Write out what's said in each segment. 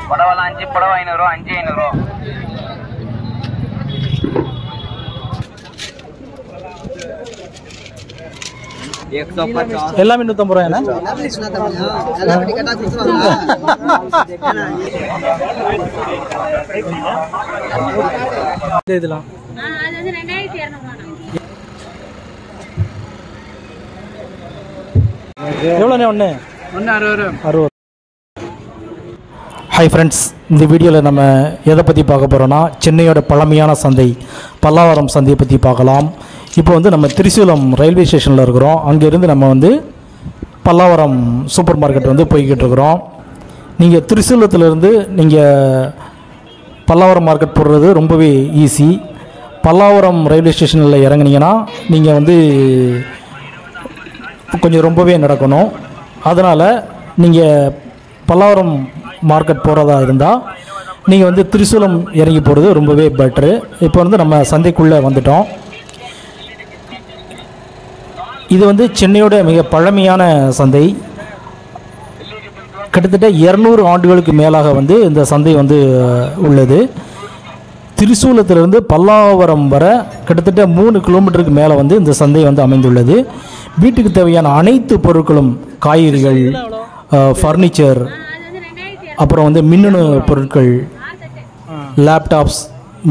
படவெல்லாம் 5 படவை 500 ரூபா 5 500 ரூபா. எல்லாமே 150 ரூபாயா? இதெல்லாம் எவ்வளோண்ணே? ஒன்று 60. ஹாய் ஃப்ரெண்ட்ஸ், இந்த வீடியோவில் நம்ம எதை பற்றி பார்க்க போகிறோன்னா சென்னையோட பழமையான சந்தை பல்லாவரம் சந்தையை பற்றி பார்க்கலாம். இப்போ வந்து நம்ம திரிசூலம் ரயில்வே ஸ்டேஷனில் இருக்கிறோம். அங்கேருந்து நம்ம வந்து பல்லாவரம் சூப்பர் மார்க்கெட் வந்து போய்கிட்டு இருக்கிறோம். நீங்கள் திரிசூலத்திலேருந்து நீங்கள் பல்லாவரம் மார்க்கெட் போடுறது ரொம்பவே ஈஸி. பல்லாவரம் ரயில்வே ஸ்டேஷனில் இறங்குனீங்கன்னா நீங்கள் வந்து கொஞ்சம் ரொம்பவே நடக்கணும். அதனால் நீங்கள் பல்லாவரம் மார்க்கெட் போகிறதா இருந்தால் நீங்கள் வந்து திரிசூலம் இறங்கி போகிறது ரொம்பவே பெட்ரு. இப்போ வந்து நம்ம சந்தைக்குள்ளே வந்துட்டோம். இது வந்து சென்னையோட மிக பழமையான சந்தை. கிட்டத்தட்ட 200 ஆண்டுகளுக்கு மேலாக வந்து இந்த சந்தை வந்து உள்ளது. திரிசூலத்திலிருந்து பல்லாவரம் வர கிட்டத்தட்ட 3 கிலோமீட்டருக்கு மேலே வந்து இந்த சந்தை வந்து அமைந்துள்ளது. வீட்டுக்கு தேவையான அனைத்து பொருட்களும், காய்கறிகள், ஃபர்னிச்சர், அப்புறம் வந்து மின்னணு பொருட்கள், லேப்டாப்ஸ்,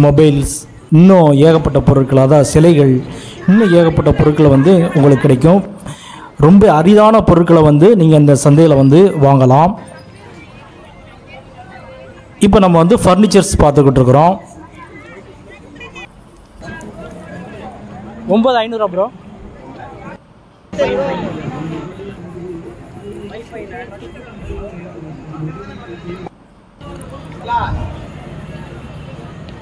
மொபைல்ஸ், இன்னும் ஏகப்பட்ட பொருட்கள், அதாவது சிலைகள், இன்னும் ஏகப்பட்ட பொருட்களை வந்து உங்களுக்கு கிடைக்கும். ரொம்ப அரிதான பொருட்களை வந்து நீங்கள் இந்த சந்தையில் வந்து வாங்கலாம். இப்போ நம்ம வந்து ஃபர்னிச்சர்ஸ் பார்த்துக்கிட்டு இருக்கிறோம். 9500 ப்ரோ.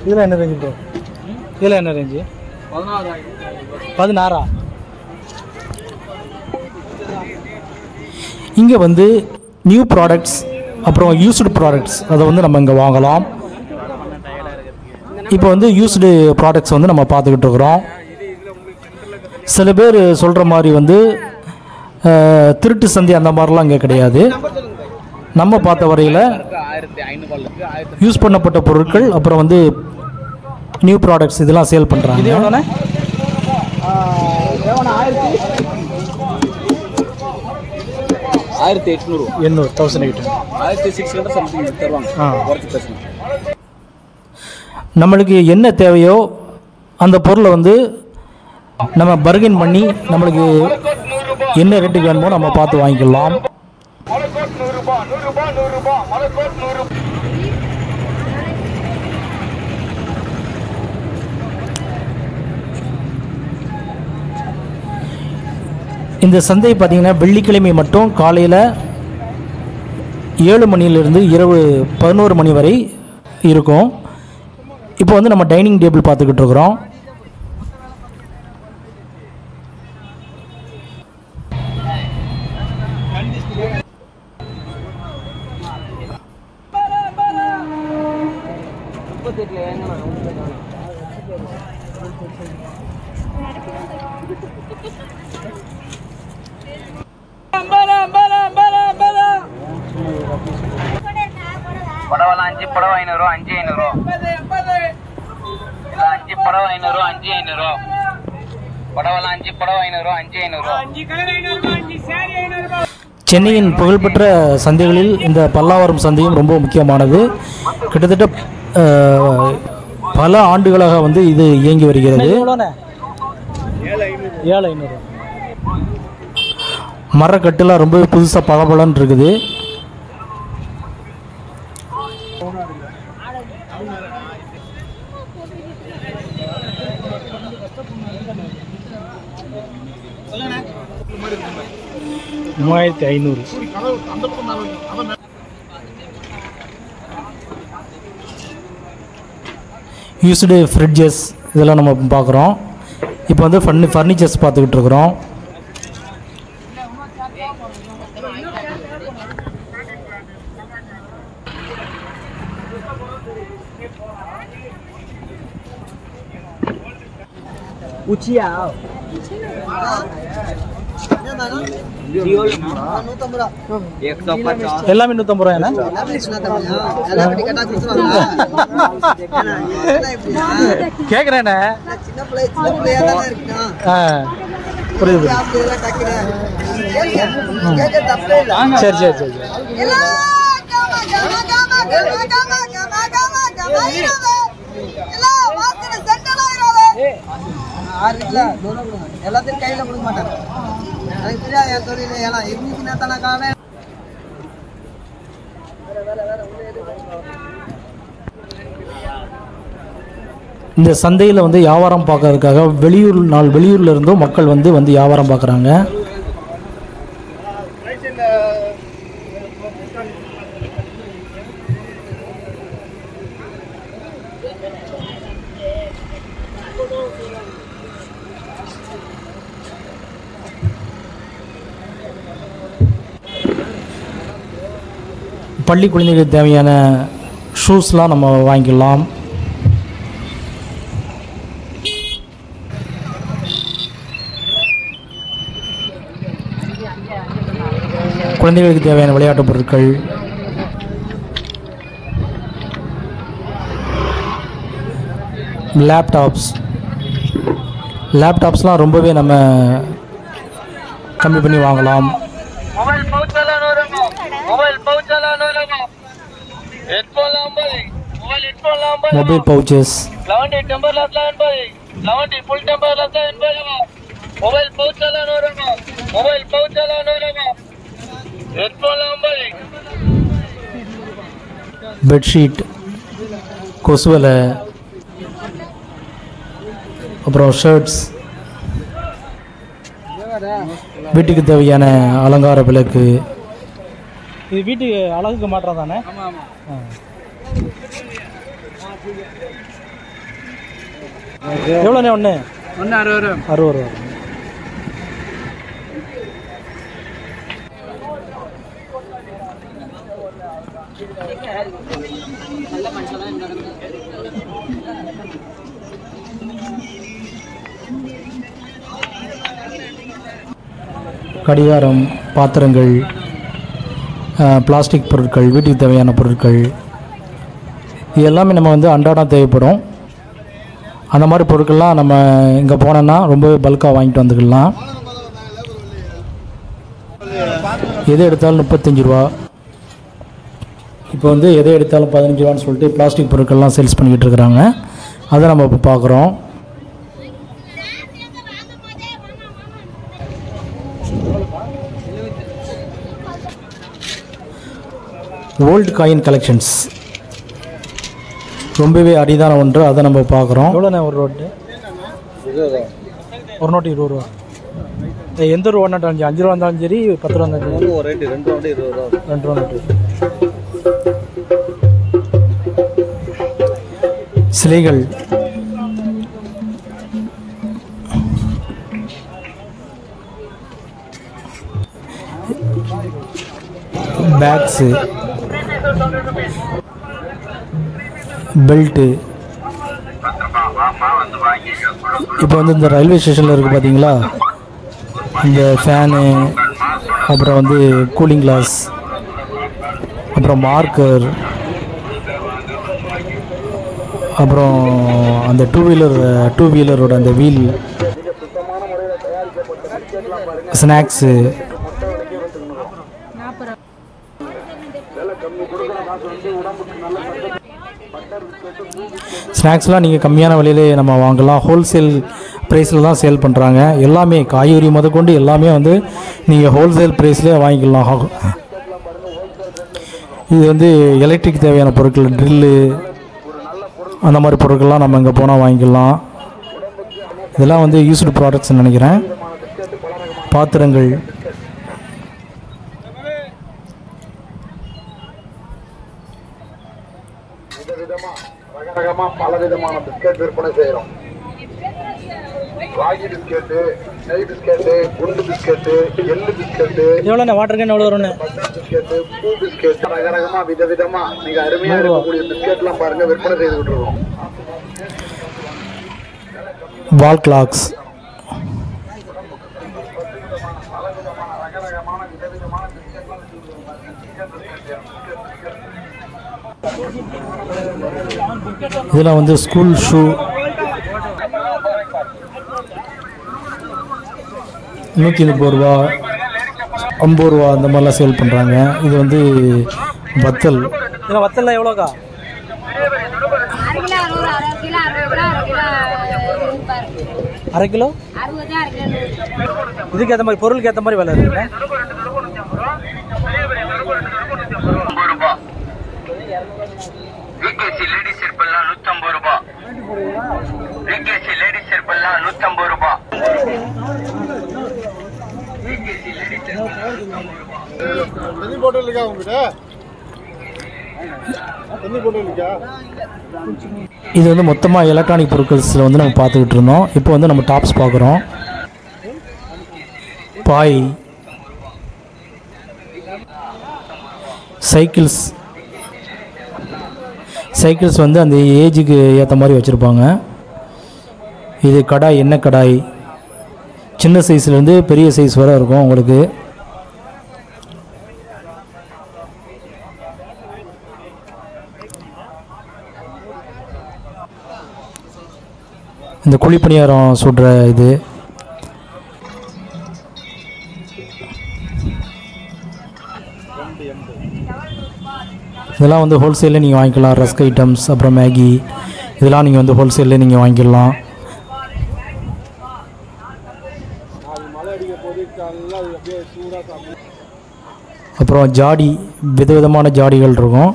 இதில் என்ன ரேஞ்சு ப்ரோ? இதில் என்ன ரேஞ்சு? 16. இங்கே வந்து நியூ ப்ராடக்ட்ஸ், அப்புறம் யூஸ்டு ப்ராடக்ட்ஸ், அதை வந்து நம்ம இங்கே வாங்கலாம். இப்போ வந்து யூஸ்டு ப்ராடக்ட்ஸ் வந்து நம்ம பார்த்துக்கிட்டு இருக்கிறோம். சில பேர் சொல்கிற மாதிரி வந்து திருட்டு சந்தை அந்த மாதிரிலாம் இங்கே கிடையாது. நம்ம பார்த்த வரையில் யூஸ் பண்ணப்பட்ட பொருட்கள், அப்புறம் வந்து நியூ ப்ராடக்ட்ஸ் இதெல்லாம் சேல் பண்ணுறாங்க. இது எவ்வளோண்ணே? 1800 நம்மளுக்கு என்ன தேவையோ அந்த பொருளை வந்து நம்ம பர்கெயின் பண்ணி நம்மளுக்கு என்ன ரேட்டுக்கு வேணுமோ நம்ம பார்த்து வாங்கிக்கலாம். இந்த சந்தை பார்த்திங்கன்னா வெள்ளிக்கிழமை மட்டும் காலையில் 7 மணியிலிருந்து இரவு 11 மணி வரை இருக்கும். இப்போ வந்து நம்ம டைனிங் டேபிள் பார்த்துக்கிட்டு இருக்கிறோம். படவெல்லாம் 5 படவை 500 ரூபா 5 500 ரூபா. 5 படவை 500 ரூபா 5 500 ரூபா. படவெல்லாம் 5 படவை 500 ரூபா 5 500 ரூபா. சென்னையின் புகழ்பெற்ற சந்தைகளில் இந்த பல்லாவரம் சந்தையும் ரொம்ப முக்கியமானது. கிட்டத்தட்ட பல ஆண்டுகளாக வந்து இது இயங்கி வருகிறது. 7500. மரக்கட்டுலாம் ரொம்ப புதுசாக பளபளன்னு இருக்குது. $3500. யூஸ்டு ஃப்ரிட்ஜஸ் இதெல்லாம் நம்ம பார்க்குறோம். இப்போ வந்து ஃபர்னிச்சர்ஸ் பார்த்துக்கிட்டு இருக்கிறோம். எல்லாமே 150 ரூபாய்ண்ணா? கேட்குறேண்ணே. புரியுது. சரி சரி சரி. எல்லாத்தையும் கையில கொடுக்க மாட்டேன். எனக்கு தெரியாது என் தொழில் எல்லாம் இருந்துச்சு நேத்தானக்காவே. இந்த சந்தையில் வந்து வியாபாரம் பார்க்கறதுக்காக வெளியூர்ல இருந்தும் மக்கள் வந்து வியாபாரம் பார்க்குறாங்க. பள்ளி குழந்தைகளுக்கு தேவையான ஷூஸ்லாம் நம்ம வாங்கிக்கலாம். குழந்தைகளுக்கு தேவையான விளையாட்டுப் பொருட்கள், லேப்டாப்ஸ்லாம் ரொம்பவே நம்ம கம்மி பண்ணி வாங்கலாம். மொபைல் பவுச்சஸ், பெட்ஷீட், கொசுவலை, அப்புறம் ஷர்ட்ஸ், வீட்டுக்கு தேவையான அலங்கார விளக்கு. இது வீட்டுக்கு அழகுக்கு மாற்றம் தானே? எவ்வளோண்ணே? ஒன்று 60 ரூபா. 60 ரூபா. கடிகாரம், பாத்திரங்கள், பிளாஸ்டிக் பொருட்கள், வீட்டுக்கு தேவையான பொருட்கள், இது எல்லாமே நம்ம அன்றாடம் தேவைப்படும். அந்த மாதிரி பொருட்கள்லாம் நம்ம இங்கே போனோன்னா ரொம்பவே பல்காக வாங்கிட்டு வந்துக்கலாம். எது எடுத்தாலும் 35 ரூபா. இப்போ எதை எடுத்தாலும் 15 ரூபான்னு சொல்லிட்டு பிளாஸ்டிக் பொருட்கள்லாம் சேல்ஸ் பண்ணிக்கிட்டு இருக்கிறாங்க. அதை நம்ம இப்போ பார்க்குறோம். ஓல்டு காயின் கலெக்ஷன்ஸ் ரொம்பவே அரிதான ஒன்று, அதை நம்ம பார்க்குறோம். எவ்வளோண்ணே ஒரு நோட்டு? 1 நோட்டு 20 ரூபா. எந்த ரூபா நோட்டு? 5 ரூபா இருந்தாலும் சரி, 10 ரூபா இருந்தாலும் சரி. ஒரு ரேட்டு 2 நோட்டு 20 ரூபா. 2 ரூபா நோட்டு. சிலைகள், பேக்ஸு, பெல்ட்டு. இப்போ இந்த ரயில்வே ஸ்டேஷனில் இருக்குது பார்த்தீங்களா, இந்த ஃபேனு, அப்புறம் கூலிங் கிளாஸ், அப்புறம் மார்க்கர், அப்புறம் அந்த டூ வீலரோட அந்த வீல், ஸ்நாக்ஸு, ஸ்நாக்ஸ்லாம் நீங்கள் கம்மியான விலையிலே நம்ம வாங்கலாம். ஹோல்சேல் ப்ரைஸில் தான் சேல் பண்ணுறாங்க. எல்லாமே காய்கறி முதற்கொண்டு எல்லாமே நீங்கள் ஹோல்சேல் ப்ரைஸ்லேயே வாங்கிக்கலாம். இது எலக்ட்ரிக் தேவையான பொருட்கள், ட்ரில்லு, அந்த மாதிரி பொருட்கள்லாம் நம்ம இங்கே போனால் வாங்கிக்கலாம். இதெல்லாம் யூஸ்டு ப்ராடக்ட்ஸ்ன்னு நினைக்கிறேன். பாத்திரங்கள், பல விதமான பிஸ்கட் விற்பனை செய்யறோம். ராகி பிஸ்கெட்டு, நெய் பிஸ்கெட்டு, குண்டு பிஸ்கெட்டு, எள்ளு பிஸ்கெட்டு, எவ்வளோ வாட்டர் கேன் எவ்வளோ வரும்னு, பட்டர் பிஸ்கெட்டு, பூ பிஸ்கெட், ரகரகமா விதவிதமா நீங்க அருமையா இருக்கக்கூடிய பிஸ்கெட் எல்லாம் பாருங்க விற்பனை செய்துகிட்டு இருக்கோம். வால் கிளாக்ஸ், இதெல்லாம் வந்து ஸ்கூல் ஷூ. 130 ரூபா, 50 ரூபா அந்த மாதிரிலாம் சேல் பண்ணுறாங்க. இது வந்து வத்தல். இதில் வத்தல்லாம் எவ்வளோக்கா? அரை கிலோ. இதுக்கு ஏற்ற மாதிரி பொருளுக்கு ஏற்ற மாதிரி விலை இருக்குங்க. விகேசி லேடிஸ் செருப்பெல்லாம் 150 ரூபாய். விகேசி லேடிஸ் செருப்பெல்லாம் 150 ரூபாய். தண்ணி போட்டல் இருக்கா உங்ககிட்ட? தண்ணி போட்டல் இருக்கா? இது வந்து மொத்தமாக எலக்ட்ரானிக் பொருட்கள்ஸில் வந்து நம்ம பார்த்துக்கிட்டு இருந்தோம். இப்போ வந்து நம்ம டாப்ஸ் பார்க்குறோம். பாய், சைக்கிள்ஸ் வந்து அந்த ஏஜுக்கு ஏற்ற மாதிரி வச்சுருப்பாங்க. இது கடாய், எண்ணெய் கடாய், சின்ன சைஸ்லேருந்து பெரிய சைஸ் வரை இருக்கும் உங்களுக்கு. இந்த குழிப்பணியாரம் சுடுற இது. இதெல்லாம் வந்து ஹோல்சேலில் நீங்கள் வாங்கிக்கலாம். ரஸ்க் ஐட்டம்ஸ், அப்புறம் மேகி, இதெல்லாம் நீங்கள் வந்து ஹோல்சேலில் நீங்கள் வாங்கிக்கலாம். அப்புறம் ஜாடி, விதவிதமான ஜாடிகள் இருக்கும்.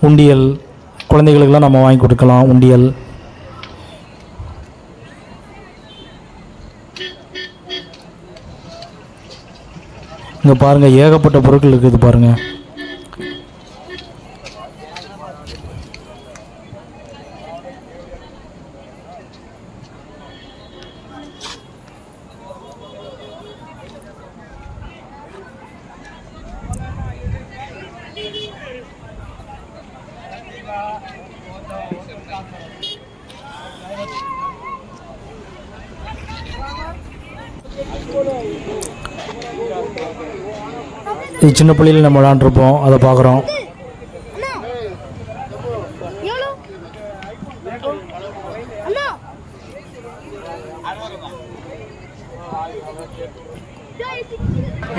உண்டியல், குழந்தைகளுக்கெல்லாம் நம்ம வாங்கி கொடுக்கலாம் உண்டியல். இங்கே பாருங்கள், ஏகப்பட்ட பொருட்கள் இருக்குது பாருங்கள். இது சின்ன பிள்ளையில் நம்ம விளாண்டுருப்போம், அதை பார்க்குறோம்.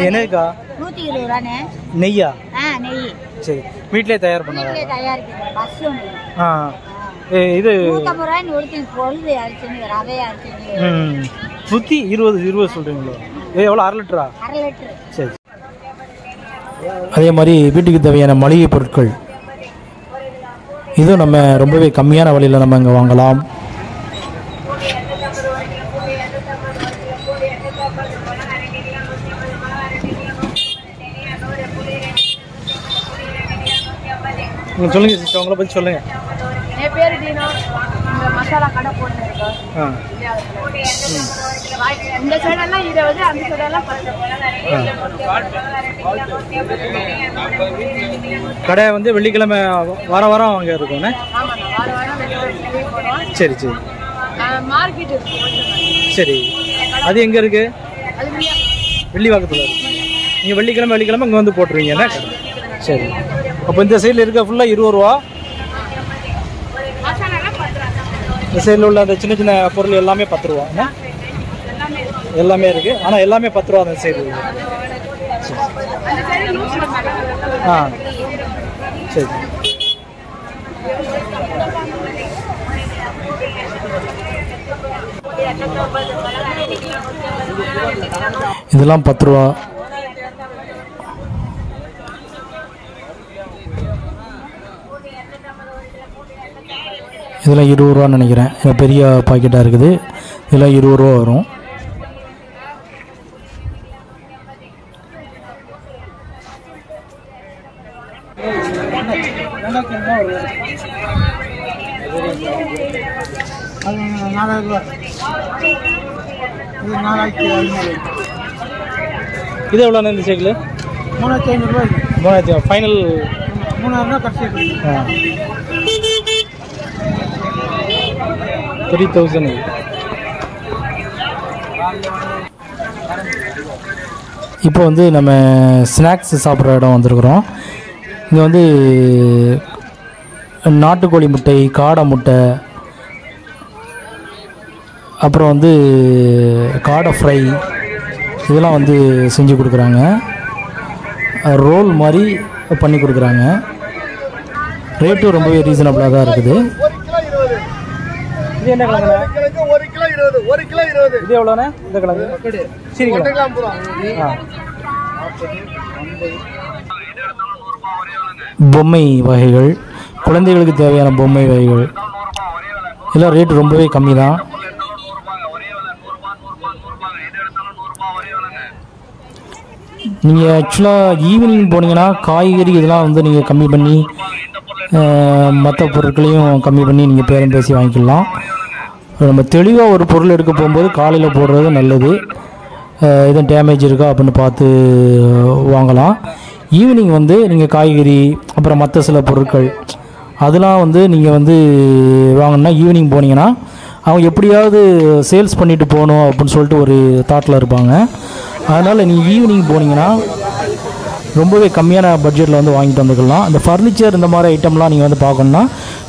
என்னக்கா? 120 ரூபானே. நெய்யா? நெய். சரி, வீட்டிலே தயார் பண்ணலாம். வீட்டிலே தயாரிக்கிறது. பஸ்ஸு நெய். இது 150 ரூபாய்னு ஒருத்தன் பொழுது அரைச்சிங்க, ரவை அரைச்சிங்க. 120 சொல்கிறீங்களோ? எவ்வளோ? 1/2 லிட்டரா? 1/2 லிட்டரு. சரி. அதே மாதிரி வீட்டுக்கு தேவையான மளிகை பொருட்கள் இதுவும் நம்ம ரொம்பவே கம்மியான விலையில் நம்ம இங்கே வாங்கலாம். சொல்லுங்க சிஸ்டர், உங்களை பற்றி சொல்லுங்க. என் பேர் தீனா. இந்த மசாலா கடை போட்டுருக்கோம். இந்த சைடெல்லாம் 20, அந்த சைடெல்லாம் 10. கடை வந்து வெள்ளிக்கிழமை வாரம் அங்கே இருக்கும்ண்ணே. சரி சரி. மார்க்கெட் சரி, அது எங்கே இருக்குது? வெள்ளிவாக்கத்தில் இருக்கு. நீங்கள் வெள்ளிக்கிழமை இங்கே வந்து போட்டுருவீங்கண்ணே. சரி. அப்போ இந்த சைடில் இருக்க ஃபுல்லாக 20 ரூபா. இந்த சைடில் உள்ள அந்த சின்ன சின்ன பொருள் எல்லாமே 10 ரூபா. எல்லாமே இருக்குது, ஆனால் எல்லாமே 10 ரூபா அந்த சைடு. சரி. இதெல்லாம் 10 ரூபா. இதெல்லாம் 20 ரூபான்னு நினைக்கிறேன். பெரிய பாக்கெட்டாக இருக்குது. இதெல்லாம் 20 ரூபா வரும். இது எவ்வளோ இந்த சைக்கிள்? 3500 ரூபாய். 3000 ஃபைனல். 3000 தான் கடைசி. 3000. இப்போ வந்து நம்ம ஸ்நாக்ஸ் சாப்பிட்ற இடம் வந்திருக்கிறோம். இங்கே வந்து நாட்டுக்கோழி முட்டை, காடை முட்டை, அப்புறம் வந்து காடை ஃப்ரை இதெல்லாம் வந்து செஞ்சு கொடுக்குறாங்க. ரோல் மாதிரி பண்ணி கொடுக்குறாங்க. ரேட்டும் ரொம்பவே ரீசனபிளாக தான் இருக்குது. இது என்ன கிழங்கு? 1 கிலோ 20. 1 கிலோ 20. இது எவ்வளோண்ணே? இந்த கிழங்கு சரி பொம்மை வகைகள், குழந்தைகளுக்கு தேவையான பொம்மை வகைகள் எல்லாம் ரேட்டு ரொம்பவே கம்மி தான். நீங்கள் ஆக்சுவலாக ஈவினிங் போனீங்கன்னா காய்கறி இதெல்லாம் வந்து நீங்கள் கம்மி பண்ணி மற்ற பொருட்களையும் கம்மி பண்ணி நீங்கள் பேரம் பேசி வாங்கிக்கலாம். நம்ம தெளிவாக ஒரு பொருள் எடுக்க போகும்போது காலையில் போடுறது நல்லது. எதுவும் டேமேஜ் இருக்கா அப்படின்னு பார்த்து வாங்கலாம். ஈவினிங் வந்து நீங்கள் காய்கறி அப்புறம் மற்ற சில பொருட்கள் அதெல்லாம் வந்து நீங்கள் வந்து வாங்கினா ஈவினிங் போனீங்கன்னா அவங்க எப்படியாவது சேல்ஸ் பண்ணிவிட்டு போகணும் அப்படின்னு சொல்லிட்டு ஒரு தாட்டில் இருப்பாங்க. அதனால் நீங்கள் ஈவினிங் போனீங்கன்னா ரொம்பவே கம்மியான பட்ஜெட்டில் வந்து வாங்கிட்டு வந்துக்கலாம். இந்த ஃபர்னிச்சர் இந்த மாதிரி ஐட்டம்லாம் நீங்கள் வந்து பார்க்கணுன்னா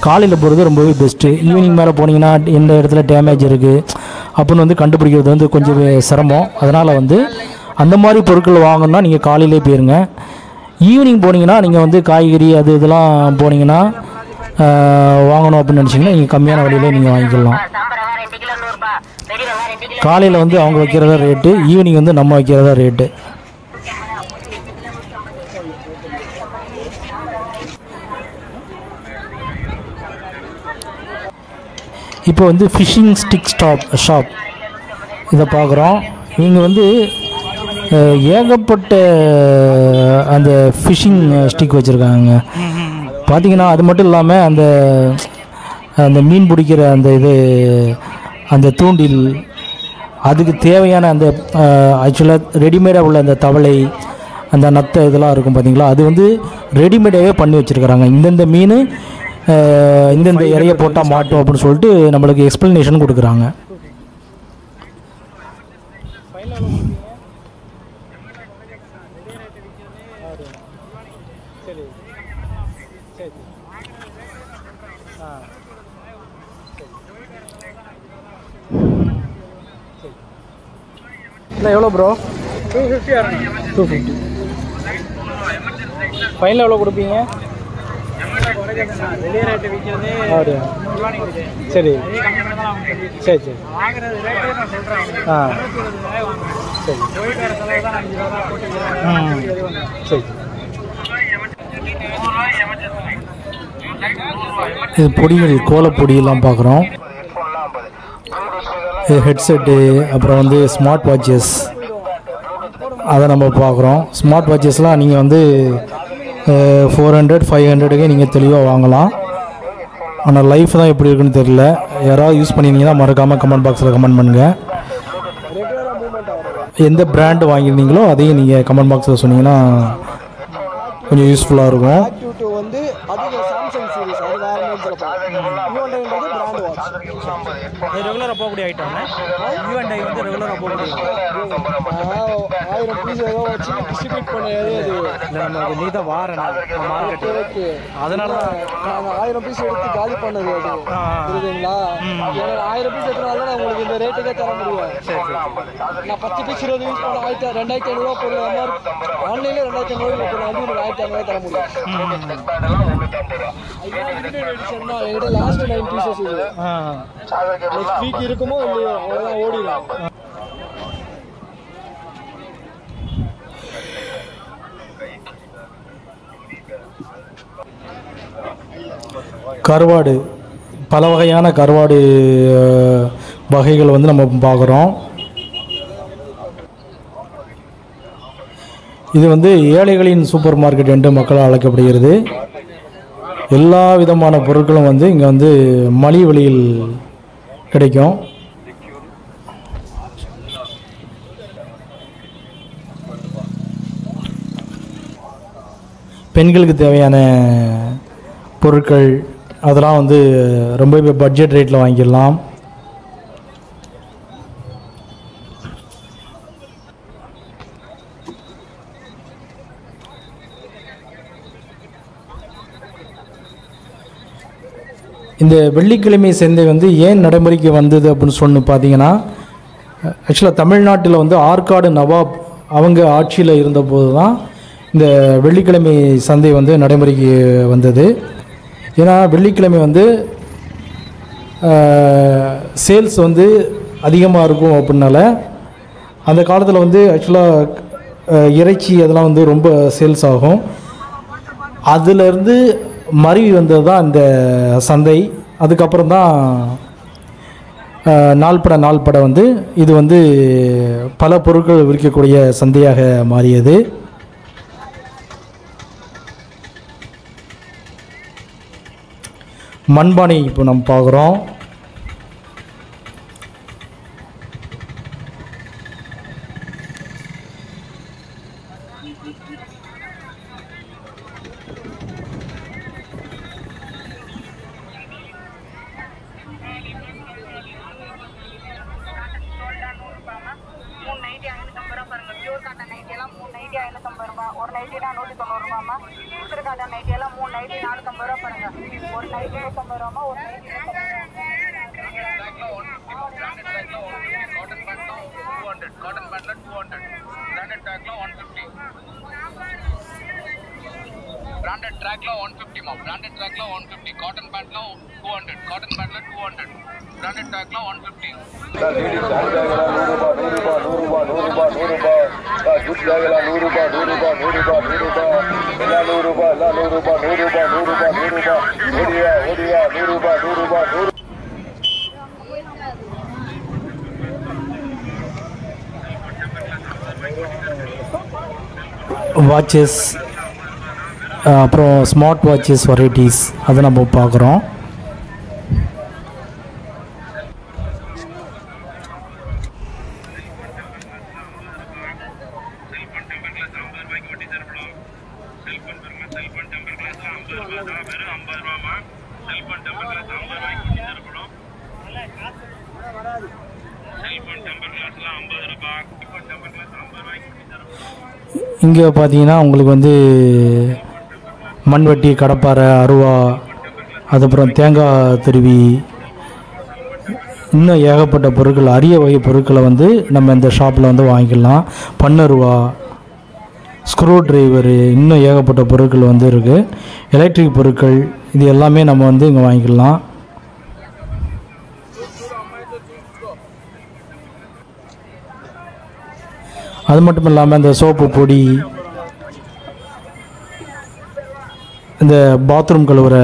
காலையில் போகிறது ரொம்பவே பெஸ்ட்டு. ஈவினிங் மேலே போனீங்கன்னா எந்த இடத்துல டேமேஜ் இருக்குது அப்படின்னு வந்து கண்டுபிடிக்கிறது வந்து கொஞ்சம் சிரமம். அதனால் வந்து அந்த மாதிரி பொருட்கள் வாங்கணுன்னா நீங்கள் காலையிலே போயிருங்க. ஈவினிங் போனீங்கன்னா நீங்கள் வந்து காய்கறி அது இதெல்லாம் போனீங்கன்னா வாங்கணும் அப்படின்னு நினச்சிங்கன்னா நீங்கள் கம்மியான விலையிலே நீங்கள் வாங்கிக்கலாம். காலையில் வந்து அவங்க வைக்கிறதா ரேட்டு, ஈவினிங் வந்து நம்ம வைக்கிறதா ரேட்டு. இப்போ வந்து ஃபிஷ்ஷிங் ஸ்டிக் ஷாப் இதை பார்க்குறோம். இவங்க வந்து ஏகப்பட்ட அந்த ஃபிஷ்ஷிங் ஸ்டிக் வச்சுருக்காங்க. பார்த்திங்கன்னா அது மட்டும் இல்லாமல் அந்த மீன் பிடிக்கிற அந்த தூண்டில் அதுக்கு தேவையான அந்த ஆக்சுவலாக ரெடிமேடாக உள்ள அந்த தவளை, அந்த நத்தை இதெல்லாம் இருக்கும் பார்த்திங்களா, அது வந்து ரெடிமேடாகவே பண்ணி வச்சுருக்கிறாங்க. இந்தந்த மீன் இந்தந்த இறைய போட்டால் மாட்டோம் அப்படின்னு சொல்லிட்டு நம்மளுக்கு எக்ஸ்ப்ளனேஷன் கொடுக்குறாங்க. இல்லை எவ்வளோ ப்ரோ? 250. ஃபைனல் எவ்வளோ கொடுப்பீங்க? அப்படியா? சரி சரி சரி சரி. இது பொடிகள், கோலப்பொடியெல்லாம் பார்க்குறோம். ஹெட்செட்டு, அப்புறம் வந்து ஸ்மார்ட் வாட்சஸ் அதை நம்ம பார்க்குறோம். ஸ்மார்ட் வாட்சஸ்லாம் நீங்கள் வந்து 400 500க்கு நீங்கள் தெளிவாக வாங்கலாம். ஆனால் லைஃப் தான் எப்படி இருக்குன்னு தெரியல. யாராவது யூஸ் பண்ணியிருந்தீங்கன்னா மறக்காமல் கமெண்ட் பாக்ஸில் கமெண்ட் பண்ணுங்கள். எந்த பிராண்டு வாங்கியிருந்தீங்களோ அதையும் நீங்கள் கமெண்ட் பாக்ஸில் சொன்னீங்கன்னா கொஞ்சம் யூஸ்ஃபுல்லாக இருக்கும். வந்து அது சாம்சங் சீரிஸ், அது வேற மாதிரி பிராண்ட் வாட்ச். ரெகுலராக போகக்கூடிய ஐட்டம். யூஎன்ஐ வந்து ரெகுலராக போகக்கூடிய 1000 பீஸ் ஏதோ வச்சு டிஸ்ட்ரிபியூட் பண்ணது. அது இல்லை, நம்ம நீ தான் வாரேன் மார்க்கெட்டு, அதனால நாங்கள் 1000 பீஸ் எடுத்து காலி பண்ணது. அது புரியுதுங்களா? எனக்கு 1000 பீஸ் எடுத்தனால தான் உங்களுக்கு இந்த ரேட்டுக்கே தர முடியும். சரி சரி. நான் 10 பீஸ் 20 யூஸ் பண்ண 2500 பொருள் ஆன்லைனில் 2500 பொருள் வந்து உங்களுக்கு 1500 தர முடியும். என்கிட்ட லாஸ்ட் 9 பீசஸ் இது. நெக்ஸ்ட் வீக் இருக்குமோ இல்லையோ அவ்வளோதான், ஓடிடும். கருவாடு, பல வகையான கருவாடு வகைகள் வந்து நம்ம பார்க்குறோம். இது வந்து ஏழைகளின் சூப்பர் மார்க்கெட் என்று மக்களால் அழைக்கப்படுகிறது. எல்லா விதமான பொருட்களும் வந்து இங்கே வந்து மலிவு விலையில் கிடைக்கும். பெண்களுக்கு தேவையான பொருட்கள் அதெல்லாம் வந்து ரொம்ப பட்ஜெட் ரேட்டில் வாங்கிடலாம். இந்த வெள்ளிக்கிழமை சந்தை வந்து ஏன் நடைமுறைக்கு வந்தது அப்படின்னு சொன்னு பார்த்தீங்கன்னா, ஆக்சுவலாக தமிழ்நாட்டில் வந்து ஆற்காடு நவாப் அவங்க ஆட்சியில் இருந்தபோது தான் இந்த வெள்ளிக்கிழமை சந்தை வந்து நடைமுறைக்கு வந்தது. ஏன்னா வெள்ளிக்கிழமை வந்து சேல்ஸ் வந்து அதிகமாக இருக்கும் அப்படின்னால அந்த காலத்தில் வந்து ஆக்சுவலாக இறைச்சி அதெல்லாம் வந்து ரொம்ப சேல்ஸ் ஆகும். அதிலிருந்து மருவி வந்தது தான் இந்த சந்தை. அதுக்கப்புறம் தான் நாள்பட வந்து இது வந்து பல பொருட்கள் விற்கக்கூடிய சந்தையாக மாறியது. மண்பானை இப்போ நம்ம பார்க்குறோம். ஒரு நைட்டி 190 ரூபாமா. உத்திர காட்டன் நைட்டி எல்லாம் 3 நைட்டி 450 ரூபா பாருங்க. ஒரு நைட்டி 150 ரூபாமா, ஒரு nightie 200, cotton pantla 200, branded trackla 150. Branded trackla 150 ma, branded trackla 150, cotton pantla 200, cotton pantla 200, branded trackla 150. Watches, அப்புறம் ஸ்மார்ட் வாட்சஸ் வெரைட்டிஸ் அதை நம்ம பார்க்குறோம். இங்கே பார்த்தீங்கன்னா உங்களுக்கு வந்து மண்வெட்டி, கடப்பாரை, அருவா, அதுக்கப்புறம் தேங்காய் துருவி, இன்னும் ஏகப்பட்ட பொருட்கள், அரிய வகை பொருட்களை வந்து நம்ம இந்த ஷாப்பில் வந்து வாங்கிக்கலாம். பண்ணருவா, ஸ்க்ரூ டிரைவரு, இன்னும் ஏகப்பட்ட பொருட்கள் வந்து இருக்குது. எலக்ட்ரிக் பொருட்கள் இது எல்லாமே நம்ம வந்து இங்கே வாங்கிக்கலாம். அது மட்டும் இல்லாமல் இந்த சோப்பு பொடி, இந்த பாத்ரூம் கழுவுற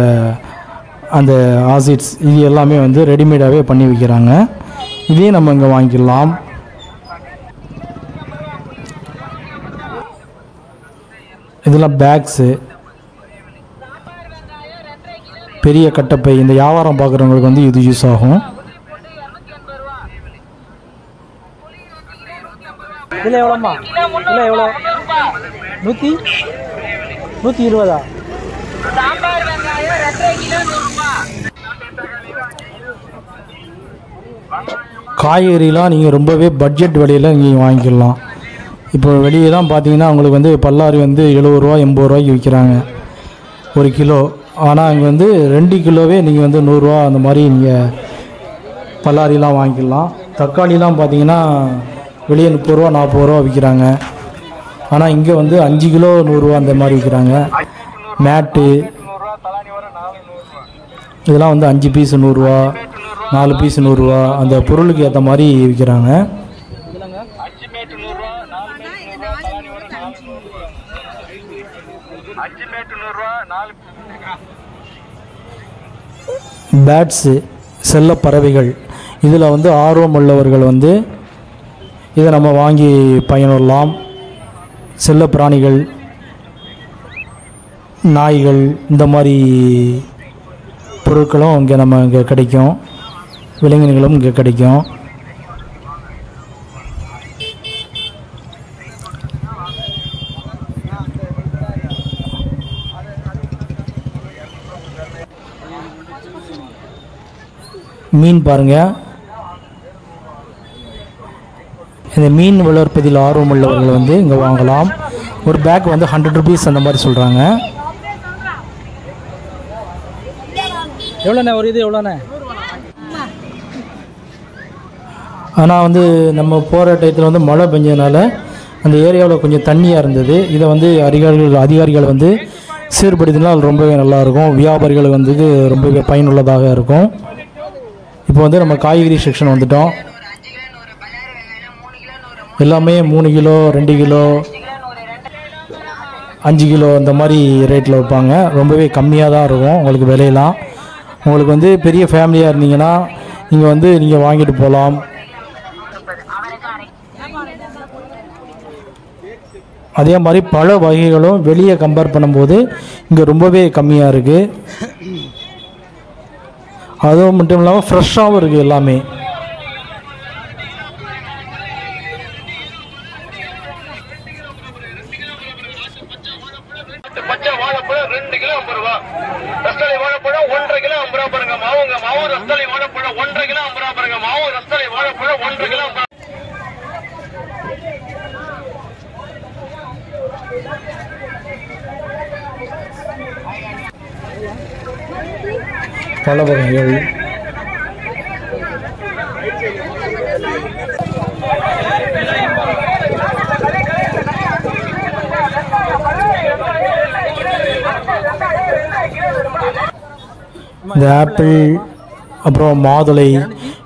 அந்த ஆசிட்ஸ், இது எல்லாமே வந்து ரெடிமேடாகவே பண்ணி வைக்கிறாங்க. இதையும் நம்ம இங்கே வாங்கிக்கலாம். இதெல்லாம் பேக்ஸு, பெரிய கட்டப்பை, இந்த வியாபாரம் பார்க்குறவங்களுக்கு வந்து இது யூஸ் ஆகும். இல்லை எவ்வளோம்மா? இல்லை எவ்வளோ? 120? காய்கறிலாம் நீங்கள் ரொம்பவே பட்ஜெட் விலையில் இங்கே வாங்கிக்கலாம். இப்போ வெளியெல்லாம் பார்த்தீங்கன்னா உங்களுக்கு வந்து பல்லாரி வந்து 70 ரூபா 80 ரூபாய்க்கு விற்கிறாங்க ஒரு கிலோ. ஆனால் அங்கே வந்து 2 கிலோவே நீங்கள் வந்து 100 ரூபா அந்த மாதிரி நீங்கள் பல்லாரிலாம் வாங்கிக்கலாம். தக்காளிலாம் பார்த்தீங்கன்னா வெளியே 30 ரூபா 40 ரூபா விற்கிறாங்க. ஆனால் இங்கே வந்து 5 கிலோ 100 ரூபா அந்த மாதிரி விற்கிறாங்க. மேட்டு இதெல்லாம் வந்து 5 பீஸ் 100 ரூபா, 4 பீஸ் 100 ரூபா, அந்த பொருளுக்கு ஏற்ற மாதிரி விற்கிறாங்க. பேட்ஸு, செல்ல பறவைகள், இதில் வந்து ஆர்வம் உள்ளவர்கள் வந்து இதை நம்ம வாங்கி பயனுறலாம். செல்ல பிராணிகள், நாய்கள், இந்த மாதிரி பொருட்களும் இங்கே நம்ம இங்கே கிடைக்கும். விலங்கினங்களும் இங்கே கிடைக்கும். மீன் பாருங்கள். இந்த மீன் வளர்ப்பதில் ஆர்வம் உள்ளவர்கள் வந்து இங்கே வாங்கலாம். ஒரு பேக் வந்து 100 ருபீஸ் அந்த மாதிரி சொல்கிறாங்க. எவ்வளோண்ணே ஒரு இது எவ்வளோண்ணே? ஆனால் வந்து நம்ம போகிற டயத்தில் வந்து மழை பெஞ்சதுனால அந்த ஏரியாவில் கொஞ்சம் தண்ணியாக இருந்தது. இதை வந்து அதிகாரிகள் வந்து சீர்படுத்தினால் ரொம்பவே நல்லாயிருக்கும், வியாபாரிகளுக்கு வந்து ரொம்பவே பயனுள்ளதாக இருக்கும். இப்போ வந்து நம்ம காய்கறி செக்ஷன் வந்துட்டோம். எல்லாமே 3 கிலோ 2 கிலோ 5 கிலோ இந்த மாதிரி ரேட்டில் வைப்பாங்க. ரொம்பவே கம்மியாக தான் இருக்கும் உங்களுக்கு விலையெல்லாம். உங்களுக்கு வந்து பெரிய ஃபேமிலியாக இருந்தீங்கன்னா நீங்கள் வந்து நீங்கள் வாங்கிட்டு போகலாம். அதே மாதிரி பழ வகைகளும் வெளியே கம்பேர் பண்ணும்போது இங்கே ரொம்பவே கம்மியாக இருக்குது. அதுவும் மட்டும் இல்லாமல் ஃப்ரெஷ்ஷாகவும் இருக்குது எல்லாமே. பச்சை வாழைப்பழம் 2 கிலோ 50 ரூபா. ரஸ்தாளி வாழைப்பழம் 1.5 கிலோ 50 ரூபா பாருங்க. மாவு ரஸ்தாளி வாழைப்பழம் 1.5 கிலோ 50 ரூபா பாருங்க. மாவு ரஸ்தாளி வாழைப்பழம் 1.5 கிலோ 50 பல வகைகள் இந்த ஆப்பிள் அப்புறம் மாதுளை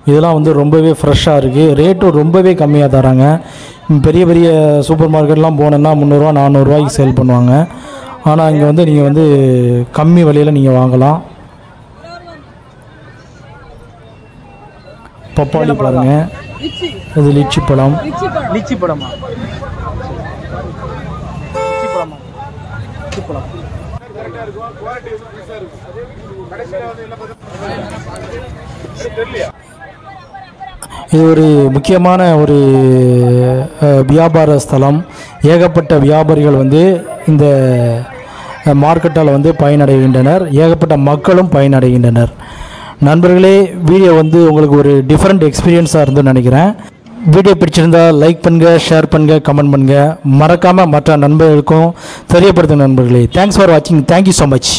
இதெல்லாம் வந்து ரொம்பவே ஃப்ரெஷ்ஷாக இருக்குது. ரேட்டும் ரொம்பவே கம்மியாக தராங்க. பெரிய பெரிய சூப்பர் மார்க்கெட்லாம் போனோன்னா 300 400 சேல் பண்ணுவாங்க. ஆனால் இங்கே வந்து நீங்கள் வந்து கம்மி விலையில் நீங்கள் வாங்கலாம். பப்பாளி பாருங்க, இது லிச்சி பழம். லிச்சி பழமா? இது ஒரு முக்கியமான ஒரு வியாபார ஸ்தலம். ஏகப்பட்ட வியாபாரிகள் வந்து இந்த மார்க்கெட்டால் வந்து பயனடைகின்றனர். ஏகப்பட்ட மக்களும் பயனடைகின்றனர். நண்பர்களே, வீடியோ வந்து உங்களுக்கு ஒரு டிஃப்ரெண்ட் எக்ஸ்பீரியன்ஸாக இருந்துன்னு நினைக்கிறேன். வீடியோ பிடிச்சிருந்தால் லைக் பண்ணுங்கள், ஷேர் பண்ணுங்கள், கமெண்ட் பண்ணுங்கள். மறக்காமல் மற்ற நண்பர்களுக்கும் தெரியப்படுத்துங்க நண்பர்களே. தேங்க்ஸ் ஃபார் வாட்சிங். Thank you so much.